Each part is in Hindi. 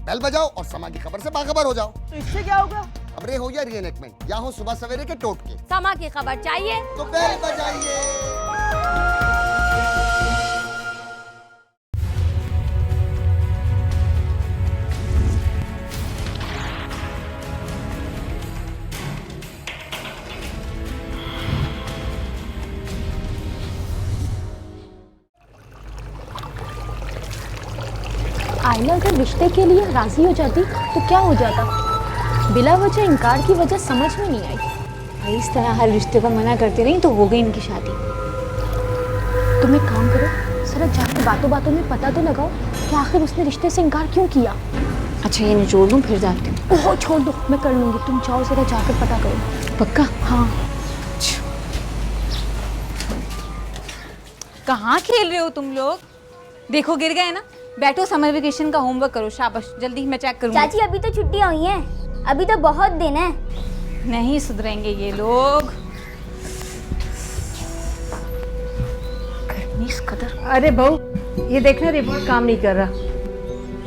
बेल बजाओ और समा की खबर से बाखबर हो जाओ। तो इससे क्या होगा? खबरें हो या रीएनेक्टमेंट या हो सुबह सवेरे के टोटके, समा की खबर चाहिए तो बेल बजाइए। आयला अगर रिश्ते के लिए राजी हो जाती तो क्या हो जाता? बिला वजह इनकार की वजह समझ में नहीं आई। भाई इस तरह हर रिश्ते को मना करती रही तो हो गई इनकी शादी। तुम एक काम करो, जरा जाके बातों बातों में पता तो लगाओ कि आखिर उसने रिश्ते से इनकार क्यों किया। अच्छा ये निचोड़ लूँ फिर जाती हूँ। ओहो छोड़ दो, मैं कर लूँगी, तुम जाओ जरा जाकर पता करो। पक्का? हाँ। कहाँ खेल रहे हो तुम लोग? देखो गिर गए ना। बैठो, समर वेकेशन का होमवर्क करो। शाबाश, जल्दी मैं चेक करूँगी। चाची अभी तो छुट्टियां हुई हैं, अभी तो बहुत दिन है। नहीं सुधरेंगे ये लोग। गर्मी इस कदर। अरे बहू, ये देखना रिपोर्ट काम नहीं कर रहा।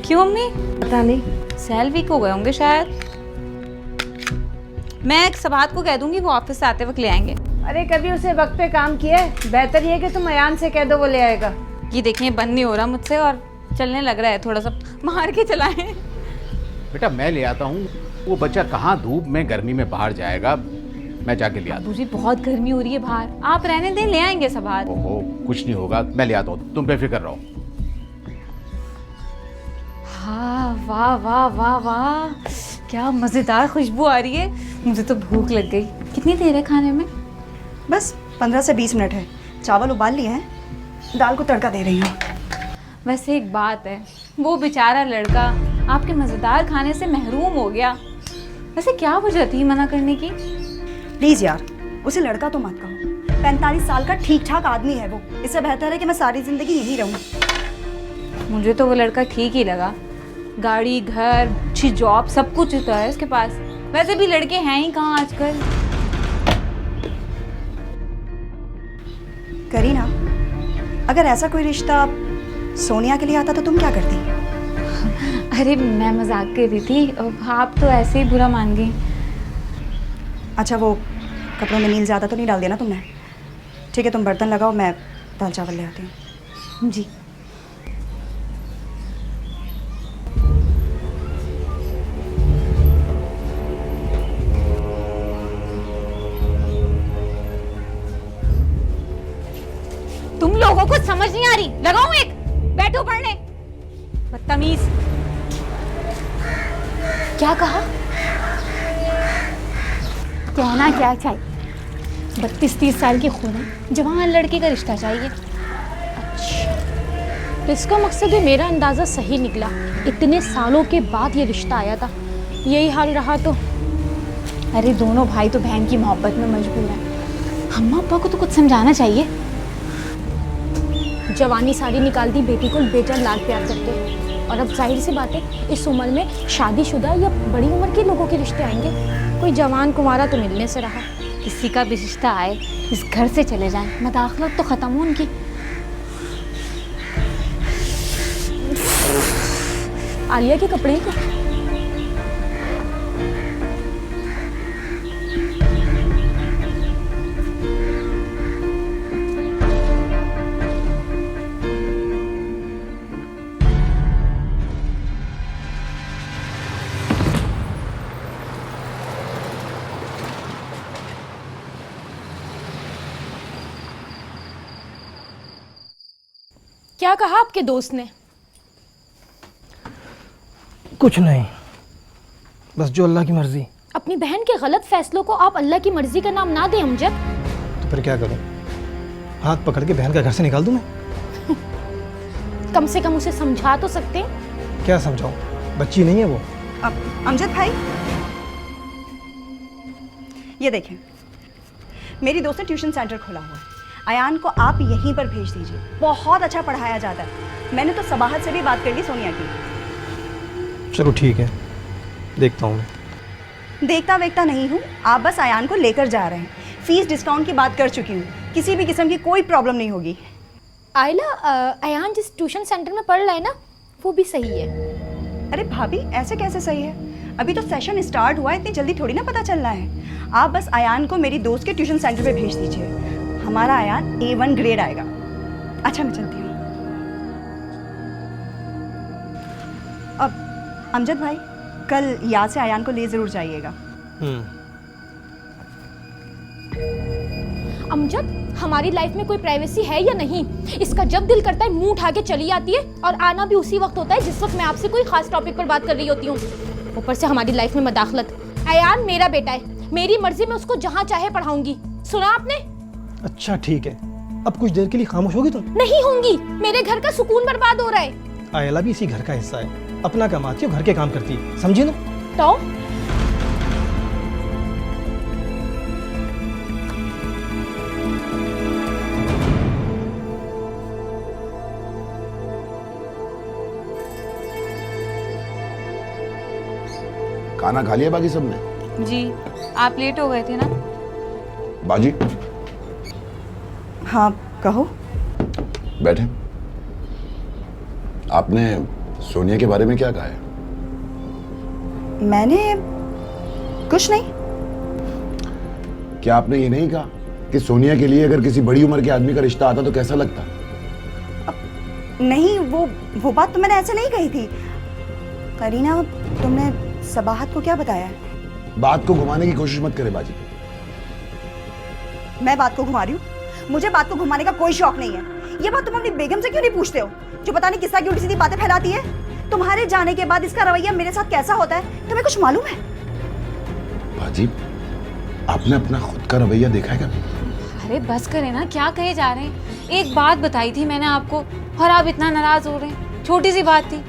क्यों अम्मी? पता नहीं, सेल वीक हो गए होंगे शायद। मैं सबात को कह दूंगी, वो ऑफिस से आते वक्त ले आएंगे। अरे कभी उसे वक्त पे काम किया है? बेहतर ये है कि तुम अयान से कह दो, वो ले आएगा। ये देखिए बंद नहीं हो रहा मुझसे और चलने लग रहा है, थोड़ा सा मार के चलाएं। बेटा मैं ले आता हूँ, वो बच्चा कहाँ धूप में गर्मी में बाहर जाएगा, मैं जाके ले आता हूँ। मुझे बहुत गर्मी हो रही है बाहर, आप रहने दें, ले आएंगे सबात। ओहो कुछ नहीं होगा, मैं ले आता हूँ, तुम बेफिक्र रहो। हाँ वाह वाह वाह वाह, क्या मज़ेदार खुशबू आ रही है। मुझे तो भूख लग गई। कितनी देर है खाने में? बस 15 से 20 मिनट है। चावल उबाल लिए हैं, दाल को तड़का दे रही हूँ। वैसे एक बात है, वो बेचारा लड़का आपके मज़ेदार खाने से महरूम हो गया। वैसे क्या वजह थी मना करने की? प्लीज़ यार, उसे लड़का तो मत कहो। 45 साल का ठीक ठाक आदमी है वो। इससे बेहतर है कि मैं सारी ज़िंदगी यहीं रहूँ। मुझे तो वो लड़का ठीक ही लगा। गाड़ी, घर, अच्छी जॉब, सब कुछ तो है उसके पास। वैसे भी लड़के हैं ही कहाँ आजकल। करीना, अगर ऐसा कोई रिश्ता सोनिया के लिए आता तो तुम क्या करती? अरे मैं मजाक कर रही थी, आप तो ऐसे ही बुरा मान गई। अच्छा वो कपड़ों में नील ज़्यादा तो नहीं डाल दिया ना तुमने? ठीक है तुम बर्तन लगाओ, मैं दाल चावल ले आती हूँ। जी। तुम लोगों को समझ नहीं आ रही? लगाऊं एक? बैठो पढ़ने, बदतमीज। क्या कहा? कहना क्या चाहिए? 32-30 साल की खून है, जवान लड़के का रिश्ता चाहिए। अच्छा, तो इसका मकसद है मेरा अंदाज़ा सही निकला। इतने सालों के बाद ये रिश्ता आया था, यही हाल रहा तो। अरे दोनों भाई तो बहन की मोहब्बत में मजबूर हैं। अम्मा पापा को तो कुछ समझाना चाहिए। जवानी सारी निकाल दी, बेटी को बेजान लाड प्यार करते। और अब जाहिर सी बात है, इस उम्र में शादीशुदा या बड़ी उम्र के लोगों के रिश्ते आएंगे। कोई जवान कुंवारा तो मिलने से रहा। किसी का भी रिश्ता आए, इस घर से चले जाएं, मदाखलत तो ख़त्म हो उनकी। आलिया के कपड़े को क्या कहा आपके दोस्त ने? कुछ नहीं, बस जो अल्लाह की मर्जी। अपनी बहन के गलत फैसलों को आप अल्लाह की मर्जी का नाम ना दें अमजद। तो फिर क्या करूं? हाथ पकड़ के बहन का घर से निकाल दूं मैं? कम से कम उसे समझा तो सकते हैं। क्या समझाऊं? बच्ची नहीं है वो। अमजद भाई, ये देखें, मेरी दोस्त ने ट्यूशन सेंटर खोला हुआ है। अयान को आप यहीं पर भेज दीजिए, बहुत अच्छा पढ़ाया जाता है। मैंने तो सबाहत से भी बात कर ली सोनिया की। चलो ठीक है, देखता हूँ मैं। देखता वेखता नहीं हूँ, आप बस अयान को लेकर जा रहे हैं। फीस डिस्काउंट की बात कर चुकी हूँ, किसी भी किस्म की कोई प्रॉब्लम नहीं होगी। आयला, अयान जिस ट्यूशन सेंटर में पढ़ रहा है ना, वो भी सही है। अरे भाभी ऐसे कैसे सही है? अभी तो सेशन स्टार्ट हुआ है, इतनी जल्दी थोड़ी ना पता चलना है। आप बस अयान को मेरी दोस्त के ट्यूशन सेंटर पे भेज दीजिए। हमारा अयान A1 ग्रेड आएगा। अच्छा मैं चलती हूँ। अब अमजद भाई, कल याद से अयान को ले ज़रूर जाइएगा। अमजद, हमारी लाइफ में कोई प्राइवेसी है या नहीं? इसका जब दिल करता है मुंह उठा के चली आती है, और आना भी उसी वक्त होता है जिस वक्त मैं आपसे कोई खास टॉपिक पर बात कर रही होती हूँ। ऊपर से हमारी लाइफ में मदाखलत। अयान मेरा बेटा है, मेरी मर्जी में उसको जहाँ चाहे पढ़ाऊंगी। सुना आपने? अच्छा ठीक है, अब कुछ देर के लिए खामोश होगी तुम? नहीं होंगी, मेरे घर का सुकून बर्बाद हो रहा है। आयला भी इसी घर का हिस्सा है, अपना कमाती है, घर के काम करती है, समझी ना? तो खाना खा लिया बाकी सबने? जी, आप लेट हो गए थे ना। बाजी हाँ कहो। बैठे। आपने सोनिया के बारे में क्या कहा है? मैंने कुछ नहीं। क्या आपने ये नहीं कहा कि सोनिया के लिए अगर किसी बड़ी उम्र के आदमी का रिश्ता आता तो कैसा लगता? नहीं, वो बात तो मैंने ऐसे नहीं कही थी। करीना, तुमने सबाहत को क्या बताया है? बात को घुमाने की कोशिश मत करे बाजी। मैं बात को घुमा रही हूँ? मुझे बात को घुमाने का कोई शौक नहीं है। ये बात तुम अपनी बेगम से क्यों नहीं पूछते हो, जो पता नहीं किसका की उल्टी सीधी बातें फैलाती है? तुम्हारे जाने के बाद इसका रवैया मेरे साथ कैसा होता है तुम्हें कुछ मालूम है? बाजी, आपने अपना खुद का रवैया देखा है कभी? अरे बस करें ना, क्या कहे जा रहे हैं? एक बात बताई थी मैंने आपको और आप इतना नाराज हो रहे हैं। छोटी सी बात थी।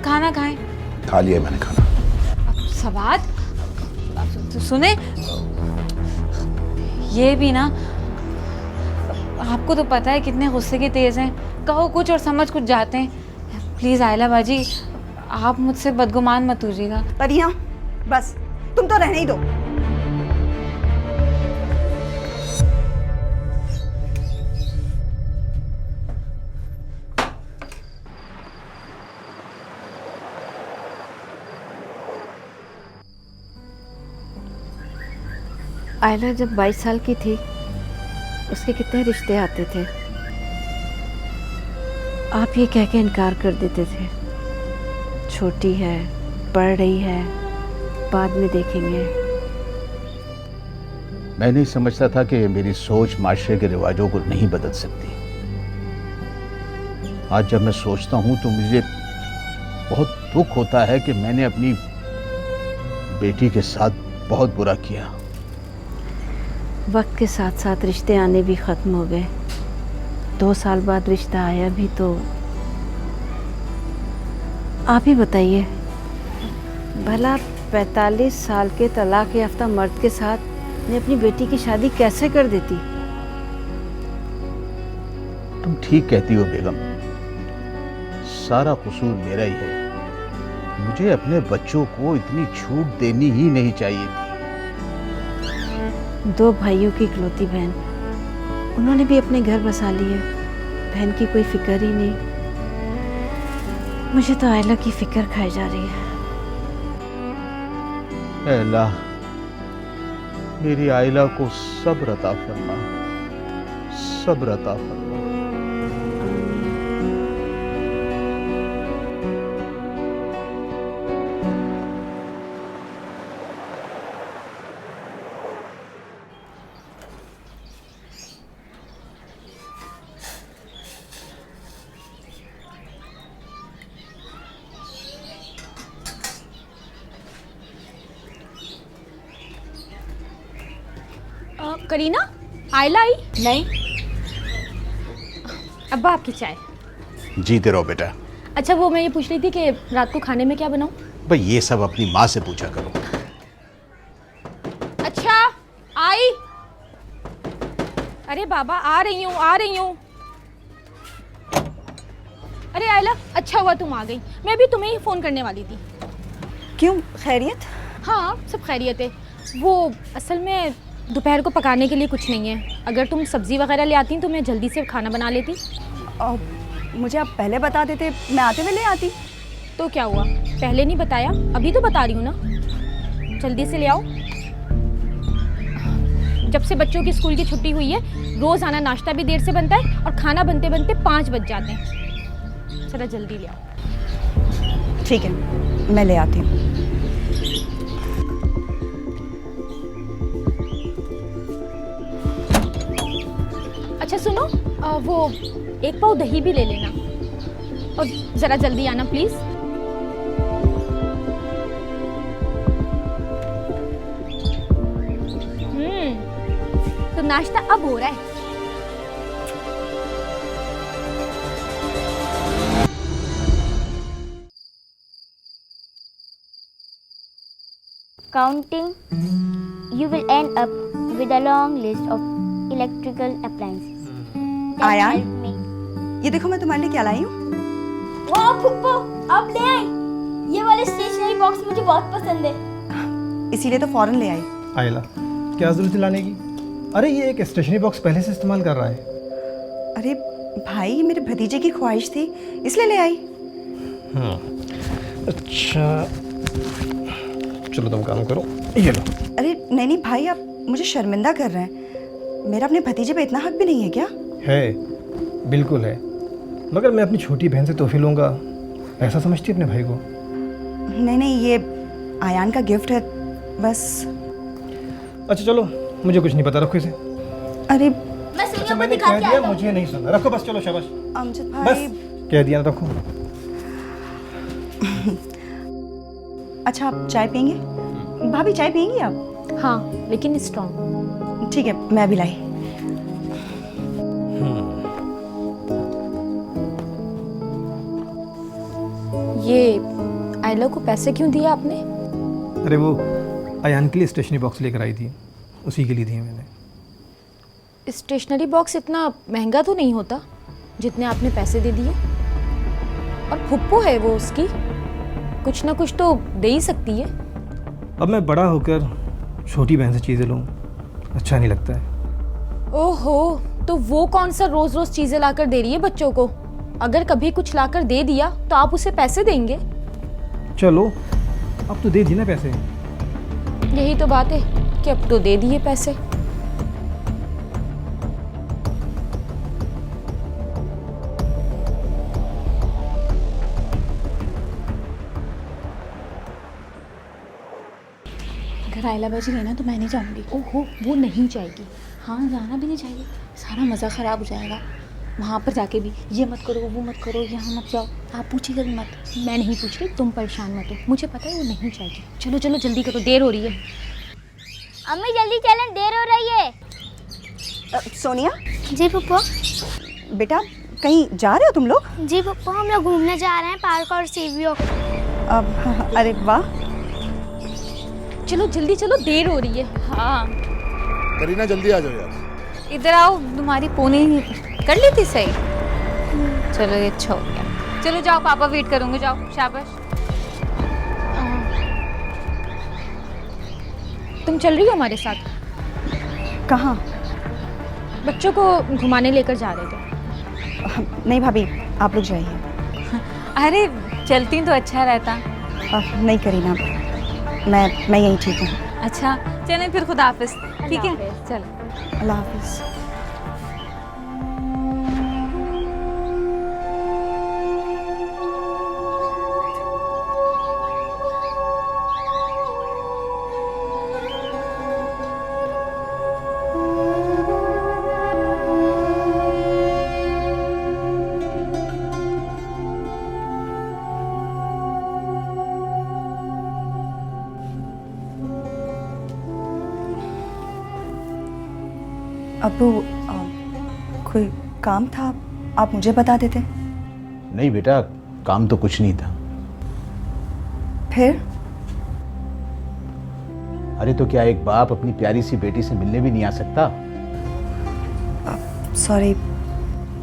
खाना खाएं। खा लिया मैंने खाना। सबात, सुने, ये भी ना, आपको तो पता है कितने गुस्से के तेज हैं। कहो कुछ और समझ कुछ जाते हैं। प्लीज आयला बाजी, आप मुझसे बदगुमान मत होइएगा। करीना, बस तुम तो रहने ही दो। आयला जब 22 साल की थी, उसके कितने रिश्ते आते थे। आप ये कह के इनकार कर देते थे, छोटी है, पढ़ रही है, बाद में देखेंगे। मैं नहीं समझता था कि मेरी सोच माशरे के रिवाजों को नहीं बदल सकती। आज जब मैं सोचता हूं तो मुझे बहुत दुख होता है कि मैंने अपनी बेटी के साथ बहुत बुरा किया। वक्त के साथ साथ रिश्ते आने भी ख़त्म हो गए। 2 साल बाद रिश्ता आया भी तो। आप ही बताइए, भला 45 साल के तलाक याफ्ता मर्द के साथ मैं अपनी बेटी की शादी कैसे कर देती? तुम ठीक कहती हो बेगम, सारा कसूर मेरा ही है। मुझे अपने बच्चों को इतनी छूट देनी ही नहीं चाहिए थी। 2 भाइयों की इकलौती बहन, उन्होंने भी अपने घर बसा लिए। बहन की कोई फिक्र ही नहीं। मुझे तो आयला की फिक्र खाई जा रही है। ऐ अल्लाह, मेरी आयला को सब्र अता फरमा, सब्र अता फरमा। करीना, आयला आई? नहीं। अब्बा आपकी चाय। जीते रहो बेटा। अच्छा, वो मैं ये पूछ रही थी कि रात को खाने में क्या बनाऊं? भाई ये सब अपनी माँ से पूछा करो। अच्छा आई। अरे बाबा, आ रही हूँ आ रही हूँ। अरे आयला, अच्छा हुआ तुम आ गई, मैं भी तुम्हें ही फ़ोन करने वाली थी। क्यों, खैरियत? हाँ, सब खैरियत है। वो असल में दोपहर को पकाने के लिए कुछ नहीं है। अगर तुम सब्ज़ी वगैरह ले आती तो मैं जल्दी से खाना बना लेती। मुझे आप पहले बता देते, मैं आते हुए ले आती। तो क्या हुआ, पहले नहीं बताया? अभी तो बता रही हूँ ना। जल्दी से ले आओ। जब से बच्चों की स्कूल की छुट्टी हुई है, रोज़ाना नाश्ता भी देर से बनता है और खाना बनते बनते 5 बज जाते हैं। जरा जल्दी ले आओ। ठीक है, मैं ले आती हूँ। अच्छा सुनो, वो 1 पाव दही भी ले लेना और ज़रा जल्दी आना प्लीज़। तो नाश्ता अब हो रहा है। Counting, you will end up with a long list of electrical appliances. that Ayaan? help me. ये देखो मैं तुम्हारे लिए क्या लाई हूँ। वाह फुप्पो, आप ले आई। ये वाले स्टेशनरी बॉक्स मुझे बहुत पसंद है। इसीलिए तो फौरन ले आई। आयला, क्या जरूरत है लाने की? अरे ये एक स्टेशनरी बॉक्स पहले से इस्तेमाल कर रहा है। अरे भाई, ये मेरे भतीजे की ख्वाहिश थी, इसलिए ले आई। अच्छा चलो तुम काम करो, ये लो। अरे नहीं नहीं भाई, आप मुझे शर्मिंदा कर रहे हैं। मेरा अपने भतीजे पे इतना हक भी नहीं है क्या? है, बिल्कुल है, मगर मैं अपनी छोटी बहन से तोहफे लूँगा, ऐसा समझती है अपने भाई को? नहीं नहीं, ये आयान का गिफ्ट है बस। अच्छा चलो, मुझे कुछ नहीं पता, रखो इसे। अरे मैं अच्छा सुनिया को मैंने दिखा कह के दिया, आता हूँ। मुझे नहीं सुनना, रखो बस, चलो शाबाश। अमजद बस भाई। कह दिया ना, रखो। अच्छा आप चाय पियेंगे? भाभी चाय पियेंगी आप? हाँ, लेकिन स्ट्रॉन्ग। ठीक है, मैं भी लाई। ये आयला को पैसे क्यों दिए आपने? अरे वो अयान के लिए स्टेशनरी बॉक्स लेकर आई थी, उसी के लिए दिए मैंने। स्टेशनरी बॉक्स इतना महंगा तो नहीं होता जितने आपने पैसे दे दिए। और फुप्पो है वो उसकी, कुछ ना कुछ तो दे ही सकती है। अब मैं बड़ा होकर छोटी बहन से चीज़ें लूँ, अच्छा नहीं लगता है। ओहो, तो वो कौन सा रोज रोज चीजें लाकर दे रही है बच्चों को? अगर कभी कुछ लाकर दे दिया तो आप उसे पैसे देंगे? चलो अब तो दे दी ना पैसे। यही तो बात है कि अब तो दे दिए पैसे। अगर आयला बाजी लेना तो मैं नहीं जाऊँगी। ओहो, वो नहीं जाएगी। हाँ, जाना भी नहीं चाहिए, सारा मज़ा ख़राब हो जाएगा। वहाँ पर जाके भी ये मत करो, वो मत करो, यहाँ मत जाओ। आप पूछिएगा भी मत। मैं नहीं पूछ रही, तुम परेशान मत हो, मुझे पता है वो नहीं जाएगी। चलो चलो जल्दी करो, देर हो रही है। अम्मी जल्दी चलें, देर हो रही है। सोनिया। जी पप्पू। बेटा कहीं जा रहे हो तुम लोग? जी पप्पू, हम लोग घूमने जा रहे हैं पार्क और सीवीओ। अरे वाह। चलो जल्दी चलो, देर हो रही है। हाँ, करीना जल्दी आ जाओ यार। इधर आओ, तुम्हारी पोनी कर ली थी सही। चलो ये अच्छा हो गया। चलो जाओ, पापा वेट करूँगे, जाओ, शाबाश। तुम चल रही हो हमारे साथ? कहाँ? बच्चों को घुमाने लेकर जा रहे थे। नहीं भाभी, आप लोग जाइए। अरे चलती तो अच्छा रहता। नहीं करीना, मैं यहीं ठीक हूँ। अच्छा चलें फिर, खुदा हाफिज। ठीक है, चलो, अल्लाह हाफिज। अबू, कोई काम था, आप मुझे बता देते। नहीं बेटा, काम तो कुछ नहीं था। फिर? अरे तो क्या एक बाप अपनी प्यारी सी बेटी से मिलने भी नहीं आ सकता? सॉरी,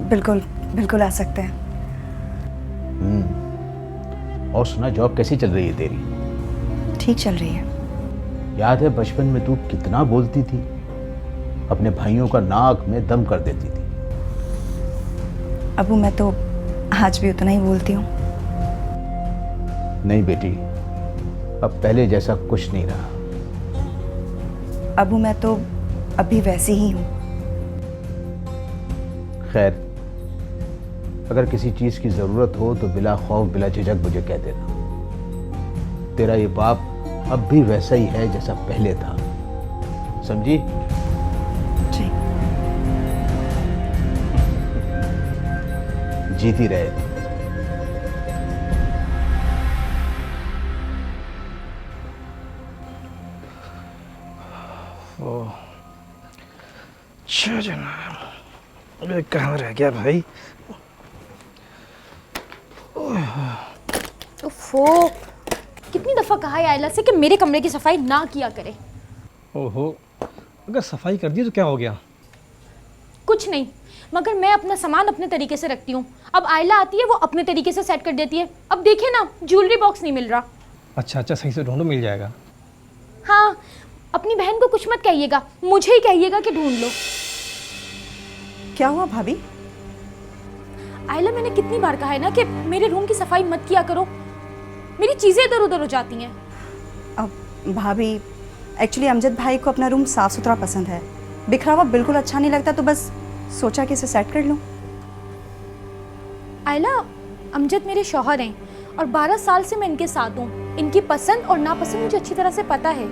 बिल्कुल बिल्कुल आ सकते हैं। और सुना, जॉब कैसी चल रही है तेरी? ठीक चल रही है। याद है बचपन में तू कितना बोलती थी, अपने भाइयों का नाक में दम कर देती थी। अबू मैं तो आज भी उतना ही बोलती हूँ। नहीं बेटी, अब पहले जैसा कुछ नहीं रहा। अबू मैं तो अभी वैसी ही हूँ। खैर, अगर किसी चीज की जरूरत हो तो बिला खौफ बिला झिझक मुझे कह देना। तेरा ये बाप अब भी वैसा ही है जैसा पहले था, समझी? जी। जीती रहे। अच्छा जनाब, अबे कहाँ रह गया भाई? ओफो, कितनी दफ़ा कहा है आयला से कि मेरे कमरे की सफाई ना किया करे। ओहो, अगर सफाई कर दी तो क्या हो गया? कुछ नहीं, मगर मैं अपना सामान अपने तरीके से रखती हूँ। अब आयला आती है, वो अपने तरीके से सेट कर देती है। अब देखिए ना, ज्वेलरी बॉक्स नहीं मिल रहा। अच्छा, सही से ढूंढो, मिल जाएगा। हाँ, अपनी बहन को कुछ मत कहिएगा, मुझे ही कहिएगा कि ढूंढ लो। क्या हुआ भाभी? आयला, मैंने कितनी बार कहा है ना कि मेरे रूम की सफाई मत किया करो, मेरी चीज़ें इधर उधर हो जाती हैं। अब भाभी, एक्चुअली अमजद भाई को अपना रूम साफ सुथरा पसंद है। बिखरा हुआ बिल्कुल अच्छा नहीं लगता, तो बस सोचा कि इसे सेट कर लूं। आयला, अमजद मेरे शौहर हैं और 12 साल से मैं इनके साथ हूँ। इनकी पसंद और नापसंद मुझे अच्छी तरह से पता है,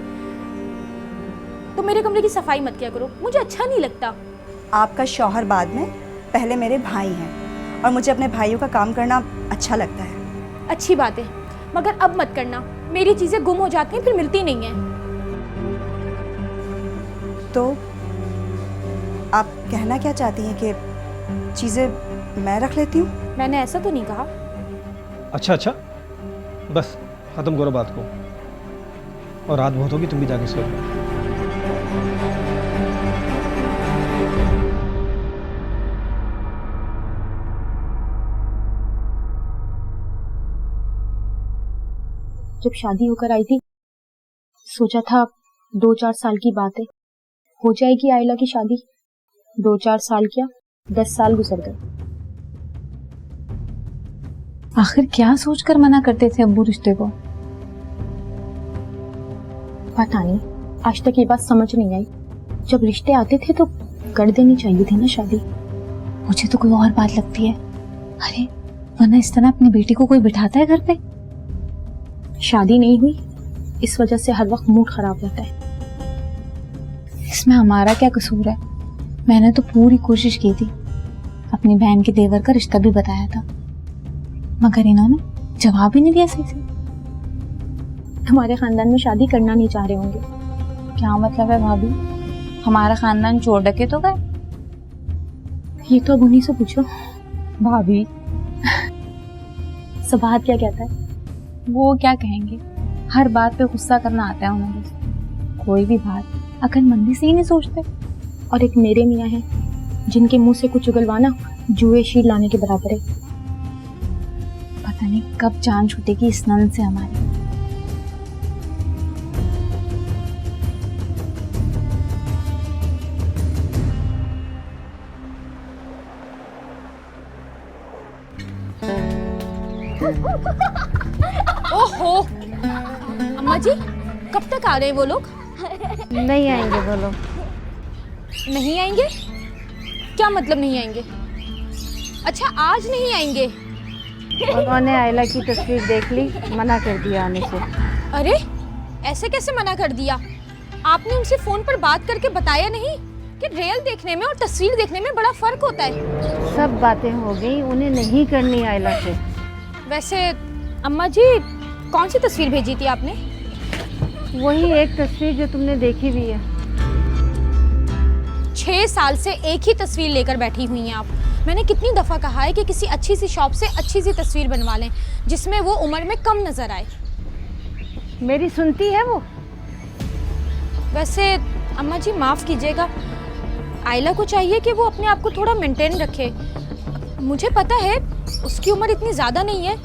तो मेरे कमरे की सफाई मत किया करो, मुझे अच्छा नहीं लगता। आपका शौहर बाद में, पहले मेरे भाई हैं और मुझे अपने भाइयों का काम करना अच्छा लगता है। अच्छी बात है, मगर अब मत करना, मेरी चीज़ें गुम हो जाती हैं, फिर मिलती नहीं हैं। तो आप कहना क्या चाहती हैं कि चीज़ें मैं रख लेती हूँ? मैंने ऐसा तो नहीं कहा। अच्छा, बस ख़त्म करो बात को, और रात बहुत होगी, तुम भी जाके सो लो। जब शादी होकर आई थी, सोचा था 2-4 साल की बात है, हो जाएगी आयला की शादी। 2-4 साल क्या, 10 साल गुजर गए। आखिर क्या सोचकर मना करते थे अब्बू रिश्ते को? पता नहीं, आज तक ये बात समझ नहीं आई। जब रिश्ते आते थे तो कर देनी चाहिए थी ना शादी। मुझे तो कोई और बात लगती है। अरे वरना इस तरह अपनी बेटी को कोई बिठाता है घर पे? शादी नहीं हुई, इस वजह से हर वक्त मूड खराब रहता है। इसमें हमारा क्या कसूर है? मैंने तो पूरी कोशिश की थी, अपनी बहन के देवर का रिश्ता भी बताया था, मगर इन्होंने जवाब ही नहीं दिया सही से। तुम्हारे खानदान में शादी करना नहीं चाह रहे होंगे। क्या मतलब है भाभी? हमारा खानदान चोर डके तो गए? ये तो अब उन्हीं से पूछो। भाभी सबाहत क्या कहता है? वो क्या कहेंगे, हर बात पे गुस्सा करना आता है उन्हें। बस कोई भी बात अक्लमंदी से ही नहीं सोचते। और एक मेरे मियाँ हैं जिनके मुंह से कुछ उगलवाना जुए शीर लाने के बराबर है। पता नहीं कब जान छूटेगी इस नंद से हमारी। ओहो, अम्मा जी, कब तक आ रहे हैं वो लोग? नहीं आएंगे वो लोग। नहीं आएंगे? क्या मतलब नहीं आएंगे? अच्छा, आज नहीं आएंगे? उन्होंने आयला की तस्वीर देख ली, मना कर दिया आने से। अरे ऐसे कैसे मना कर दिया? आपने उनसे फोन पर बात करके बताया नहीं कि रियल देखने में और तस्वीर देखने में बड़ा फर्क होता है? सब बातें हो गई, उन्हें नहीं करनी आयला से। वैसे अम्मा जी, कौन सी तस्वीर भेजी थी आपने? वही एक तस्वीर जो तुमने देखी भी है। 6 साल से एक ही तस्वीर लेकर बैठी हुई हैं आप। मैंने कितनी दफ़ा कहा है कि किसी अच्छी सी शॉप से अच्छी सी तस्वीर बनवा लें जिसमें वो उम्र में कम नज़र आए। मेरी सुनती है वो? वैसे अम्मा जी माफ़ कीजिएगा, आयला को चाहिए कि वो अपने आप को थोड़ा मेंटेन रखे। मुझे पता है उसकी उम्र इतनी ज़्यादा नहीं है,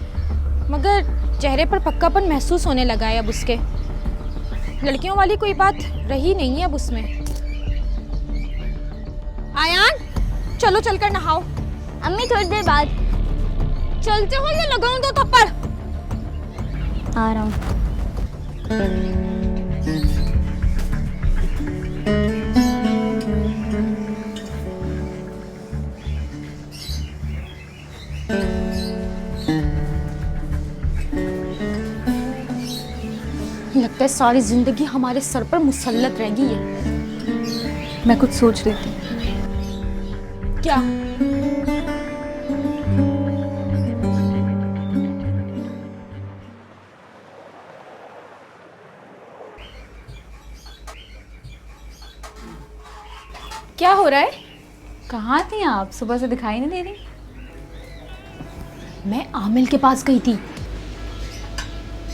मगर चेहरे पर पक्कापन महसूस होने लगा है अब उसके। लड़कियों वाली कोई बात रही नहीं है अब उसमें। आयान, चलो चलकर नहाओ। अम्मी थोड़ी देर बाद। चलते हो या लगाऊं दो थप्पड़? आ रहा हूँ। लगता है सारी जिंदगी हमारे सर पर मुसल्लत रहेगी ये। मैं कुछ सोच रही थी। क्या? क्या हो रहा है? कहाँ थी आप? सुबह से दिखाई नहीं दे रही। मैं आमिल के पास गई थी।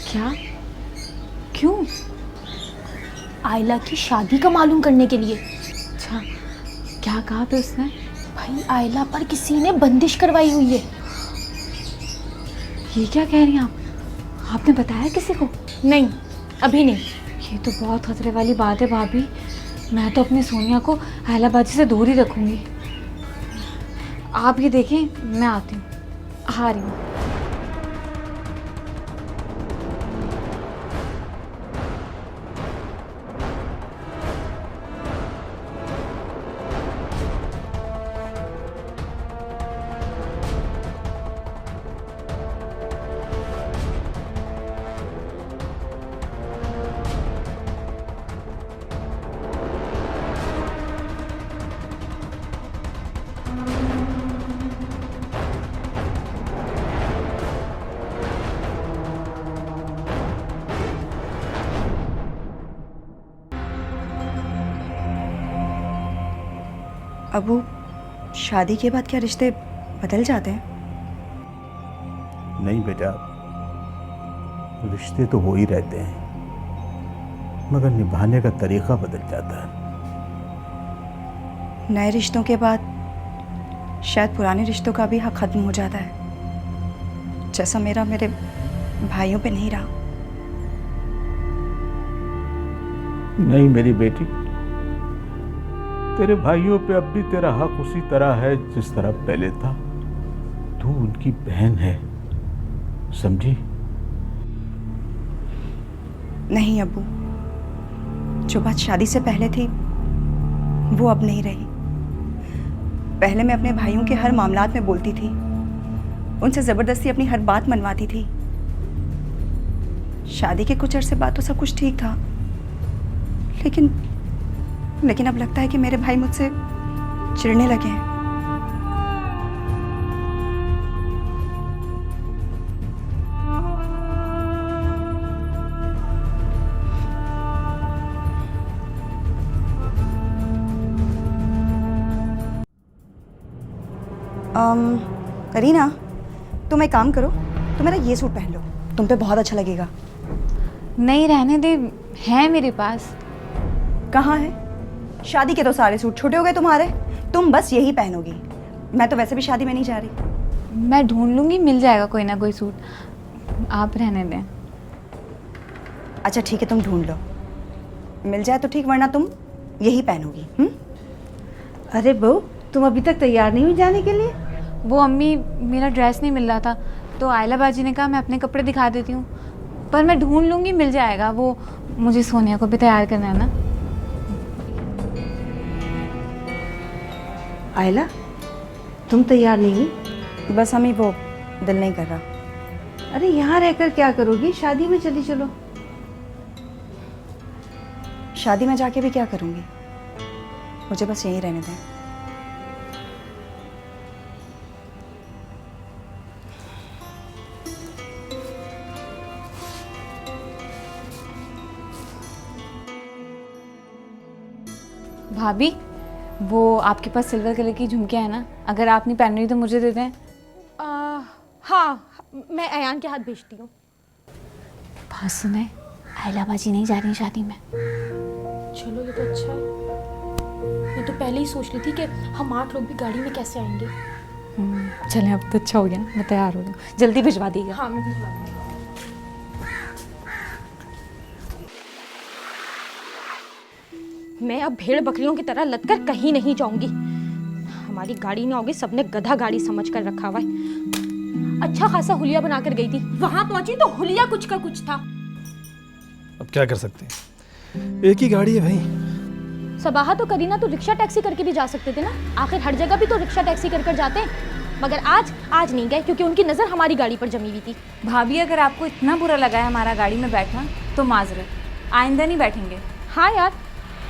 क्या? क्यों? आयला की शादी का मालूम करने के लिए। अच्छा, क्या कहा फिर उसने? भाई आयला पर किसी ने बंदिश करवाई हुई है। ये क्या कह रही हैं आप? आपने बताया किसी को? नहीं, अभी नहीं। ये तो बहुत खतरे वाली बात है भाभी। मैं तो अपनी सोनिया को आयला बाजी से दूर ही रखूंगी। आप ये देखें, मैं आती हूँ, आ रही हूँ। अबू, शादी के बाद क्या रिश्ते बदल जाते हैं? नहीं बेटा, रिश्ते तो वो ही रहते हैं, मगर निभाने का तरीका बदल जाता है। नए रिश्तों के बाद शायद पुराने रिश्तों का भी हक खत्म हो जाता है, जैसा मेरा मेरे भाइयों पे नहीं रहा। नहीं मेरी बेटी, तेरे भाइयों पे अब भी तेरा हक उसी तरह है जिस तरह पहले था। तू उनकी बहन है, समझी? नहीं अब्बू, जो बात शादी से पहले थी वो अब नहीं रही। पहले मैं अपने भाइयों के हर मामलात में बोलती थी, उनसे जबरदस्ती अपनी हर बात मनवाती थी। शादी के कुछ अरसे बाद तो सब कुछ ठीक था, लेकिन अब लगता है कि मेरे भाई मुझसे चिढ़ने लगे हैं। करीना, तुम एक काम करो, तुम मेरा ये सूट पहन लो, तुम पे बहुत अच्छा लगेगा। नहीं, रहने दे, है मेरे पास। कहाँ है? शादी के तो सारे सूट छोटे हो गए तुम्हारे, तुम बस यही पहनोगी। मैं तो वैसे भी शादी में नहीं जा रही। मैं ढूंढ लूँगी, मिल जाएगा कोई ना कोई सूट, आप रहने दें। अच्छा ठीक है, तुम ढूंढ लो, मिल जाए तो ठीक, वरना तुम यही पहनोगी। अरे बहू, तुम अभी तक तैयार नहीं हुई जाने के लिए? वो अम्मी, मेरा ड्रेस नहीं मिल रहा था तो आयला बाजी ने कहा मैं अपने कपड़े दिखा देती हूँ, पर मैं ढूंढ लूँगी, मिल जाएगा। वो मुझे सोनिया को भी तैयार करना है ना। आयला, तुम तैयार नहीं हुई? बस हमें वो दिल नहीं कर रहा। अरे यहाँ रहकर क्या करोगी? शादी में चली चलो। शादी में जाके भी क्या करूँगी, मुझे बस यहीं रहने दें। भाभी, वो आपके पास सिल्वर कलर की झुमकियाँ है ना, अगर आप नहीं पहन रही तो मुझे दे दें। हाँ, मैं अयान के हाथ भेजती हूँ। बात सुने, आयला बाजी नहीं जा रही शादी में। चलो ये तो अच्छा है। मैं तो पहले ही सोच रही थी कि हम 8 लोग भी गाड़ी में कैसे आएंगे। चलें, अब तो अच्छा हो गया ना, मैं तैयार हो रही हूँ, जल्दी भिजवा दीजिएगा। हाँ, मैं भिजवा दूँगी। मैं अब भेड़ बकरियों की तरह लदकर कहीं नहीं जाऊंगी। हमारी गाड़ी ना होगी, सबने गधा गाड़ी समझ कर रखा हुआ है। अच्छा खासा हुलिया बनाकर गई थी, वहां पहुंची तो हुलिया कुछ का कुछ था। अब क्या कर सकते हैं, एक ही गाड़ी है भाई। सबाहा तो करीना तो रिक्शा टैक्सी करके भी जा सकते थे ना, आखिर हर जगह भी तो रिक्शा टैक्सी कर जाते हैं। मगर आज नहीं गए क्योंकि उनकी नज़र हमारी गाड़ी पर जमी हुई थी। भाभी अगर आपको इतना बुरा लगा है हमारा गाड़ी में बैठना तो माजरत, आइंदा नहीं बैठेंगे। हाँ यार,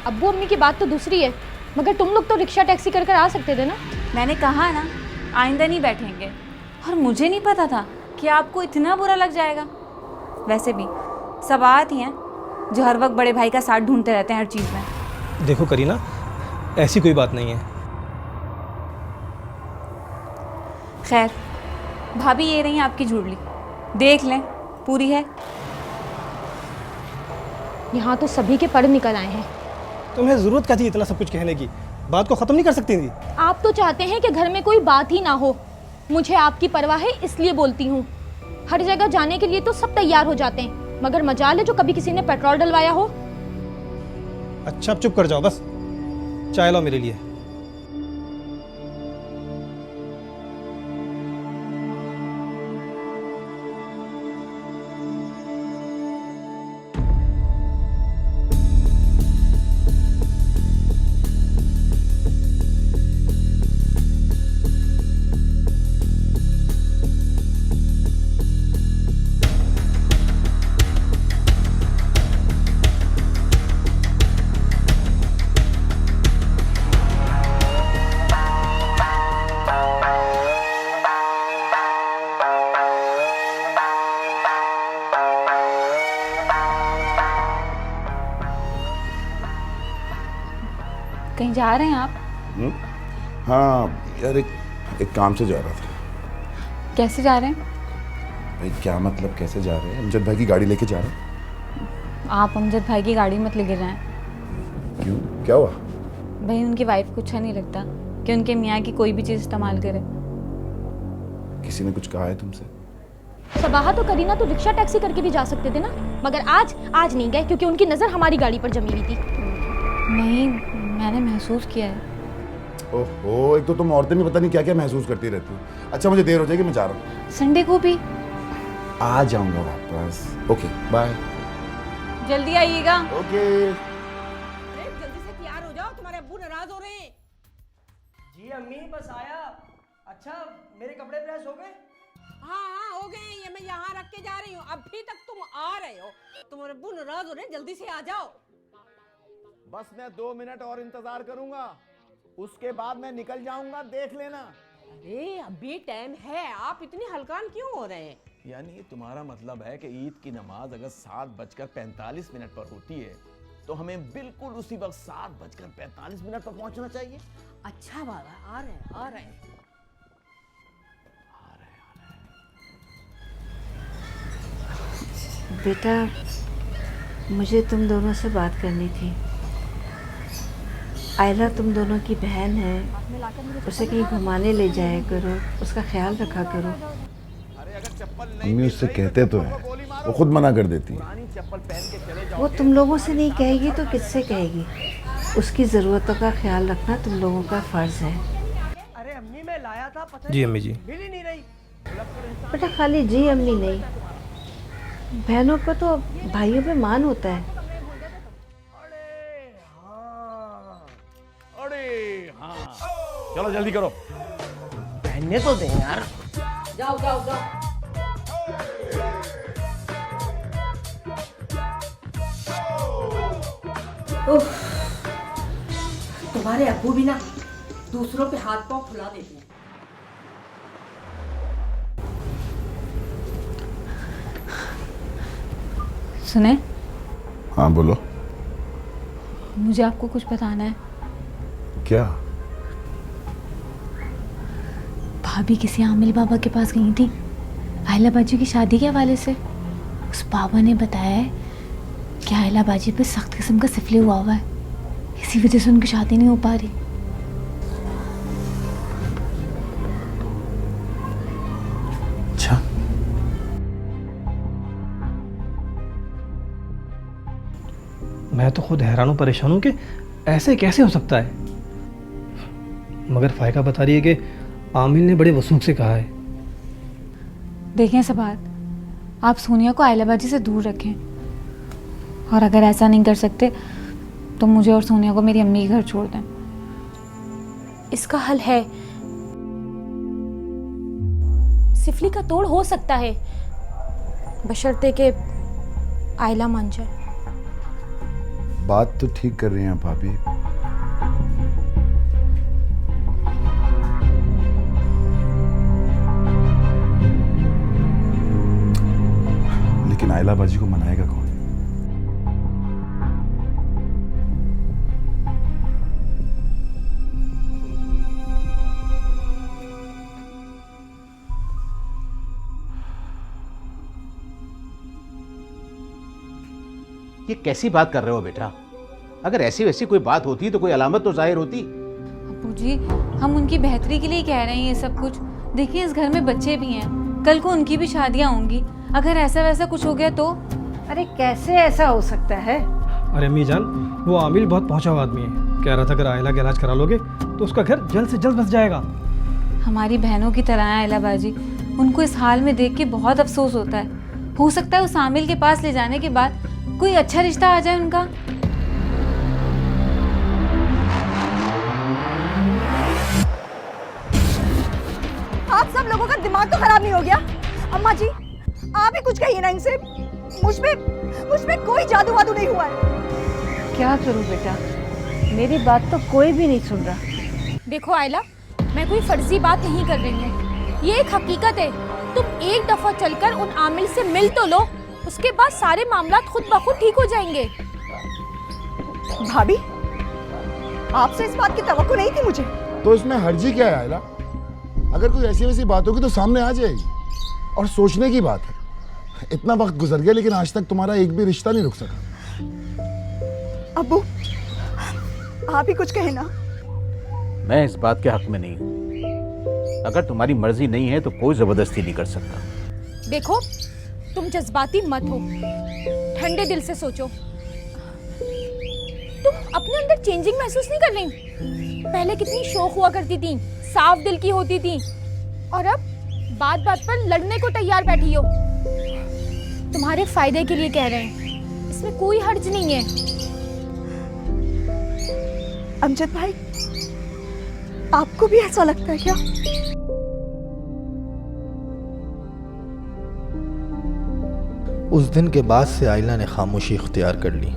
अब्बू अम्मी की बात तो दूसरी है, मगर तुम लोग तो रिक्शा टैक्सी कर आ सकते थे ना। मैंने कहा ना आइंदा नहीं बैठेंगे, और मुझे नहीं पता था कि आपको इतना बुरा लग जाएगा। वैसे भी सब आती हैं जो हर वक्त बड़े भाई का साथ ढूंढते रहते हैं हर चीज़ में। देखो करीना, ऐसी कोई बात नहीं है। खैर भाभी ये रही आपकी झुर्ली, देख लें पूरी है। यहाँ तो सभी के पर निकल आए हैं। तुम्हें ज़रूरत क्या थी इतना सब कुछ कहने की? बात को ख़त्म नहीं कर सकती थी? आप तो चाहते हैं कि घर में कोई बात ही ना हो। मुझे आपकी परवाह है इसलिए बोलती हूँ। हर जगह जाने के लिए तो सब तैयार हो जाते हैं, मगर मजाल है जो कभी किसी ने पेट्रोल डलवाया हो। अच्छा अब चुप कर जाओ, बस चाय लाओ मेरे लिए। कहीं जा रहे हैं आप? हाँ यार, एक काम से जा रहा था। कैसे जा रहे हैं? भाई क्या मतलब कैसे जा रहे हैं? अमजद भाई की गाड़ी लेके जा रहे हैं। आप अमजद भाई की गाड़ी मत लेके जाएं। क्यों, क्या हुआ? भाई उनकी वाइफ को अच्छा नहीं लगता कि उनके मियाँ की कोई भी चीज़ इस्तेमाल करे। किसी ने कुछ कहा है तुमसे? सबाहा तो करीना तो रिक्शा टैक्सी करके भी जा सकते थे ना, मगर आज नहीं गए क्योंकि उनकी नज़र हमारी गाड़ी पर जमी हुई थी। नहीं, मैंने महसूस किया है। ओहो, एक तो तुम औरतें भी पता नहीं क्या क्या महसूस करती रहती हो। अच्छा मुझे देर हो जाएगी, मैं जा रहा हूँ। संडे को भी आ जाऊंगा वापस। Okay bye. जल्दी आइएगा। ओके। जल्दी से तैयार हो जाओ, तुम्हारे अब्बू नाराज हो रहे हैं। जी अम्मी बस आया। अच्छा मेरे कपड़े प्रेस हो गए? हाँ हो गए, ये मैं यहाँ रख के जा रही हूँ। अभी तक तुम आ रहे हो, तुम्हारे अब्बू नाराज हो रहे हैं, जल्दी से आ जाओ। बस मैं 2 मिनट और इंतजार करूंगा, उसके बाद मैं निकल जाऊंगा, देख लेना। अरे अभी टाइम है, आप इतने हलकान क्यों हो रहे हैं? यानी तुम्हारा मतलब है कि ईद की नमाज अगर 7:45 पर होती है तो हमें बिल्कुल उसी वक्त 7:45 पर पहुंचना चाहिए। अच्छा बाबा, आ रहे हैं। बेटा, मुझे तुम दोनों से बात करनी थी। आयला तुम दोनों की बहन है, उसे कहीं घुमाने ले जाया करो, उसका ख्याल रखा करो। मम्मी उससे कहते तो है, वो खुद मना कर देती है। वो तुम लोगों से नहीं कहेगी तो किससे कहेगी? उसकी ज़रूरतों का ख्याल रखना तुम लोगों का फ़र्ज़ है। अरे अम्मी मैं लाया था, पता जी अम्मी जी। मिल ही नहीं रही। बेटा खाली जी अम्मी नहीं, बहनों को तो भाइयों पे मान होता है। अरे हाँ, चलो जल्दी करो। पहनने तो दे यार। जाओ। तुम्हारे अब्बू भी ना दूसरों पे हाथ पांव फुला देते हैं। सुने, हाँ बोलो। मुझे आपको कुछ बताना है। क्या? भाभी किसी आमिल बाबा के पास गई थी आयला बाजी की शादी के हवाले से। उस बाबा ने बताया है कि आयला बाजी पे सख्त किस्म का सिफले हुआ है, इसी वजह से उनकी शादी नहीं हो पा रही। अच्छा, मैं तो खुद हैरान हूँ, परेशान हूँ कि ऐसे कैसे हो सकता है। मगर फायका बता रही है कि आमिल ने बड़े वसूख से कहा है। देखें सबात, आप सोनिया को आयला बाजी से दूर रखें, और अगर ऐसा नहीं कर सकते तो मुझे और सोनिया को मेरी अम्मी के घर छोड़ दें। इसका हल है, सिफली का तोड़ हो सकता है, बशर्ते के आयला मान जाए। बात तो ठीक कर रही हैं भाभी, लेकिन आयला बाजी को मनाएगा कौन? ये कैसी बात कर रहे हो बेटा? अगर ऐसी वैसी कोई बात होती तो कोई अलामत तो जाहिर होती। अब्बू जी, हम उनकी बेहतरी के लिए कह रहे हैं ये सब कुछ। देखिए इस घर में बच्चे भी हैं, कल को उनकी भी शादियां होंगी, अगर ऐसा वैसा कुछ हो गया तो? अरे कैसे ऐसा हो सकता है? अरे अम्मी जान, वो आमिल बहुत पहुंचा हुआ आदमी है, कह रहा था अगर आयला का इलाज करा लोगे तो उसका घर जल्द से जल्द बस जाएगा। हमारी बहनों की तरह है आयला बाजी, उनको इस हाल में देख के बहुत अफसोस होता है। हो सकता है उस आमिल के पास ले जाने के बाद कोई अच्छा रिश्ता आ जाए उनका। आप सब लोगों का दिमाग तो खराब नहीं हो गया? अम्मा जी, आप ही कुछ कहिए ना इनसे। मुझ पे कोई जादू वादू नहीं हुआ है। क्या करूं बेटा, मेरी बात तो कोई भी नहीं सुन रहा। देखो आयला, मैं कोई फर्जी बात नहीं कर रही हूँ, ये एक हकीकत है। तुम एक दफा चलकर उन आमिल से मिल तो लो, उसके बाद सारे मामला खुद ब खुद ठीक हो जाएंगे। भाभी, आपसे इस बात की तवक्को नहीं थी मुझे। तो इसमें हर्जी क्या है आयला? अगर कोई ऐसी वैसी बात होगी तो सामने आ जाएगी, और सोचने की बात है। इतना वक्त गुजर गया लेकिन आज तक तुम्हारा एक भी रिश्ता नहीं रुक सका। अब्बू, आप ही कुछ कहे ना। मैं इस बात के हक में नहीं हूं। अगर तुम्हारी मर्जी नहीं है तो कोई जबरदस्ती नहीं कर सकता। देखो, तुम जज्बाती मत हो, ठंडे दिल से सोचो। तुम अपने अंदर चेंजिंग महसूस नहीं कर रही? पहले कितनी शौक हुआ करती थी, साफ दिल की होती थी, और अब बात बात पर लड़ने को तैयार बैठी हो। तुम्हारे फायदे के लिए कह रहे हैं, इसमें कोई हर्ज नहीं है। अमजद भाई, आपको भी ऐसा लगता है क्या? उस दिन के बाद से आयला ने खामोशी इख्तियार कर ली।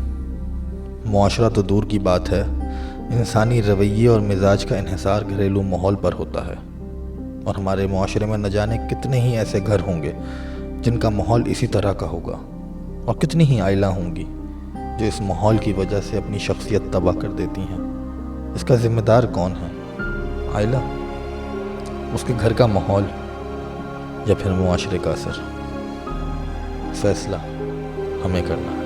मुआशरा तो दूर की बात है, इंसानी रवैये और मिजाज का इन्हिसार घरेलू माहौल पर होता है, और हमारे मुआशरे में न जाने कितने ही ऐसे घर होंगे जिनका माहौल इसी तरह का होगा, और कितनी ही आयला होंगी जो इस माहौल की वजह से अपनी शख्सियत तबाह कर देती हैं। इसका ज़िम्मेदार कौन है? आयला, उसके घर का माहौल, या फिर मुआशरे का असर? फैसला हमें करना है।